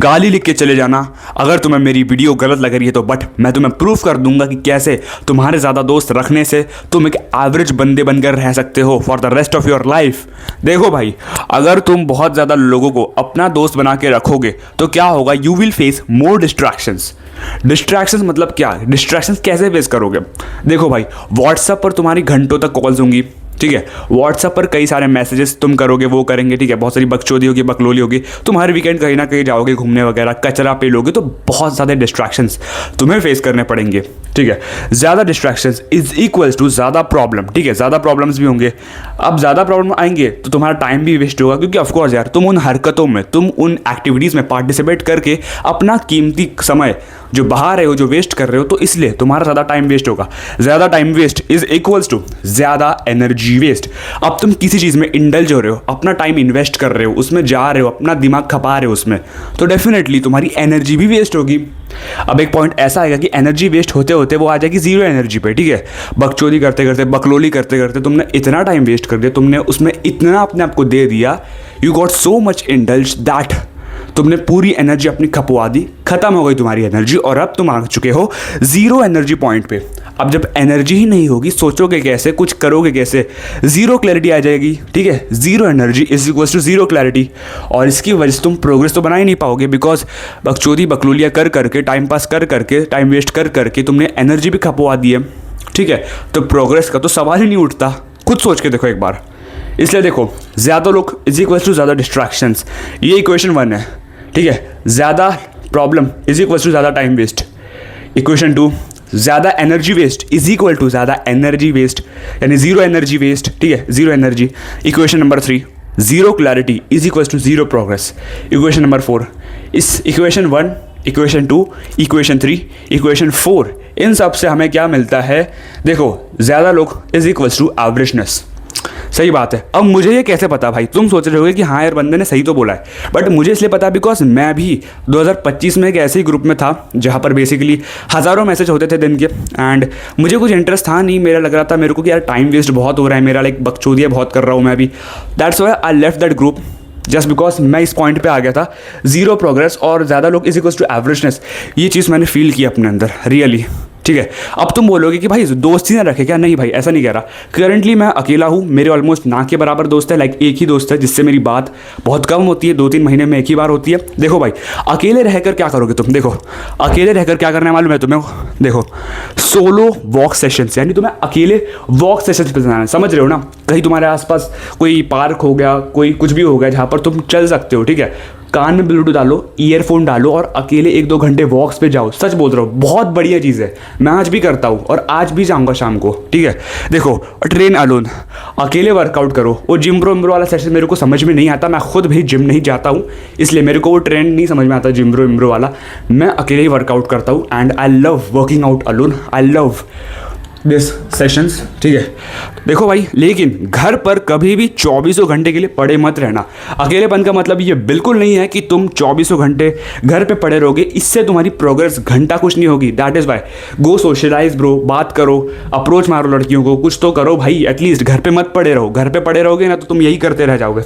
गाली लिख के चले जाना अगर तुम्हें मेरी वीडियो गलत लग रही है तो, बट मैं तुम्हें प्रूफ कर दूंगा कि कैसे तुम्हारे ज़्यादा दोस्त रखने से तुम एक एवरेज बंदे बनकर रह सकते हो for the rest of your life. देखो भाई, अगर तुम बहुत ज़्यादा लोगों को अपना दोस्त बना के रखोगे तो क्या होगा, you will face more distractions. Distractions मतलब क्या, डिस्ट्रैक्शंस कैसे फेस करोगे? देखो भाई, व्हाट्सएप पर तुम्हारी घंटों तक कॉल्स होंगी, ठीक है, व्हाट्सएप पर कई सारे मैसेजेस तुम करोगे, वो करेंगे, ठीक है, बहुत सारी बकचोदी होगी, बकलोली होगी, तुम हर वीकेंड कहीं ना कहीं जाओगे घूमने वगैरह, कचरा पे लोगे, तो बहुत ज़्यादा डिस्ट्रैक्शंस तुम्हें फेस करने पड़ेंगे, ठीक है। ज़्यादा डिस्ट्रैक्शंस इज इक्वल्स टू ज़्यादा प्रॉब्लम, ठीक है, ज़्यादा प्रॉब्लम्स भी होंगे। अब ज़्यादा प्रॉब्लम आएंगे तो तुम्हारा टाइम भी वेस्ट होगा, क्योंकि ऑफकोर्स यार तुम उन हरकतों में, तुम उन एक्टिविटीज़ में पार्टिसिपेट करके अपना कीमती समय जो बहा रहे हो, जो वेस्ट कर रहे हो, तो इसलिए तुम्हारा ज़्यादा टाइम वेस्ट होगा। ज़्यादा time waste is equals to ज़्यादा एनर्जी वेस्ट। अब तुम किसी चीज़ में इंडल्ज हो रहे हो, अपना टाइम इन्वेस्ट कर रहे हो, उसमें जा रहे हो, अपना दिमाग खपा रहे हो उसमें, तो डेफिनेटली तुम्हारी एनर्जी भी वेस्ट होगी। अब एक पॉइंट ऐसा आएगा कि एनर्जी वेस्ट होते होते वो आ जाएगी जीरो एनर्जी पे, ठीक है। बकचोदी करते करते, बकलोली करते करते तुमने इतना टाइम वेस्ट कर दिया, तुमने उसमें इतना अपने आप को दे दिया, you got so much indulge that तुमने पूरी एनर्जी अपनी खपवा दी, खत्म हो गई तुम्हारी एनर्जी, और अब तुम आ चुके हो जीरो एनर्जी पॉइंट पे। अब जब एनर्जी ही नहीं होगी, सोचोगे कैसे, कुछ करोगे कैसे? जीरो क्लैरिटी आ जाएगी, ठीक है। Zero energy is equals to zero clarity, और इसकी वजह से तुम प्रोग्रेस तो बना ही नहीं पाओगे, बिकॉज बकचोदी बकलूलियाँ कर करके, टाइम पास कर करके, टाइम वेस्ट कर करके तुमने एनर्जी भी खपवा दी है, ठीक है। तो प्रोग्रेस का तो सवाल ही नहीं उठता। खुद सोच के देखो एक बार। इसलिए देखो, ज़्यादा लोग इज इक्वल्स टू ज़्यादा डिस्ट्रैक्शंस, ये इक्वेशन 1 है, ठीक है। ज़्यादा प्रॉब्लम इज इक्वल्स टू ज़्यादा टाइम वेस्ट। इक्वेशन 2, ज़्यादा energy waste is equal to ज़्यादा एनर्जी वेस्ट, यानी जीरो एनर्जी वेस्ट, ठीक है, zero energy. Equation number 3, zero clarity is equals to zero progress. Equation number 4, इस इक्वेशन 1, इक्वेशन 2, इक्वेशन 3, इक्वेशन 4, इन सब से हमें क्या मिलता है? देखो, ज़्यादा लोग इज इक्वल्स टू एवरेजनेस। सही बात है। अब मुझे ये कैसे पता भाई? तुम सोच रहे होगे कि हाँ यार बंदे ने सही तो बोला है, बट मुझे इसलिए पता बिकॉज मैं भी 2025 में एक ऐसे ही ग्रुप में था जहाँ पर बेसिकली हज़ारों मैसेज होते थे दिन के, एंड मुझे कुछ इंटरेस्ट था नहीं। मेरा लग रहा था मेरे को कि यार टाइम वेस्ट बहुत हो रहा है मेरा, लाइक बकचोदियाँ बहुत कर रहा हूँ मैं भी। That's why I left that group, just because मैं इस पॉइंट पे आ गया था, जीरो प्रोग्रेस और ज़्यादा लोग इज इक्वल्स टू एवरेजनेस। ये चीज़ मैंने फील की अपने अंदर रियली, ठीक है। अब तुम बोलोगे कि भाई दोस्ती ना रखे क्या? नहीं भाई, ऐसा नहीं कह रहा। करंटली मैं अकेला हूँ, मेरे ऑलमोस्ट ना के बराबर दोस्त है, लाइक एक ही दोस्त है जिससे मेरी बात बहुत कम होती है, 2-3 महीने में एक ही बार होती है। देखो भाई, अकेले रहकर क्या करोगे तुम? देखो, अकेले रहकर क्या करना है मालूम है तुम्हें? देखो, सोलो वॉक सेशंस, यानी तुम्हें अकेले वॉक सेशंस पे जाना है, समझ रहे हो ना? कहीं तुम्हारे आसपास कोई पार्क हो गया, कोई कुछ भी हो गया जहाँ पर तुम चल सकते हो, ठीक है। कान में ब्लूटूथ डालो, ईयरफोन डालो और अकेले 1-2 घंटे वॉक्स पे जाओ। सच बोल रहा हूँ, बहुत बढ़िया चीज़ है। मैं आज भी करता हूँ और आज भी जाऊँगा शाम को, ठीक है। देखो, ट्रेन अलोन, अकेले वर्कआउट करो। वो जिम ब्रो वाला सेशन मेरे को समझ में नहीं आता, मैं खुद भी जिम नहीं जाता हूँ, इसलिए मेरे को वो ट्रेंड नहीं समझ में आता जिम ब्रो वाला। मैं अकेले ही वर्कआउट करता हूँ and I love working out alone, I love this sessions, ठीक है। देखो भाई, लेकिन घर पर कभी भी 24 घंटे के लिए पड़े मत रहना। अकेलेपन का मतलब ये बिल्कुल नहीं है कि तुम 24 घंटे घर पे पड़े रहोगे, इससे तुम्हारी प्रोग्रेस घंटा कुछ नहीं होगी। That is why go socialise bro, बात करो, अप्रोच मारो लड़कियों को, कुछ तो करो भाई। एटलीस्ट घर पे मत पड़े रहो। घर पे पड़े रहोगे ना तो तुम यही करते रह जाओगे।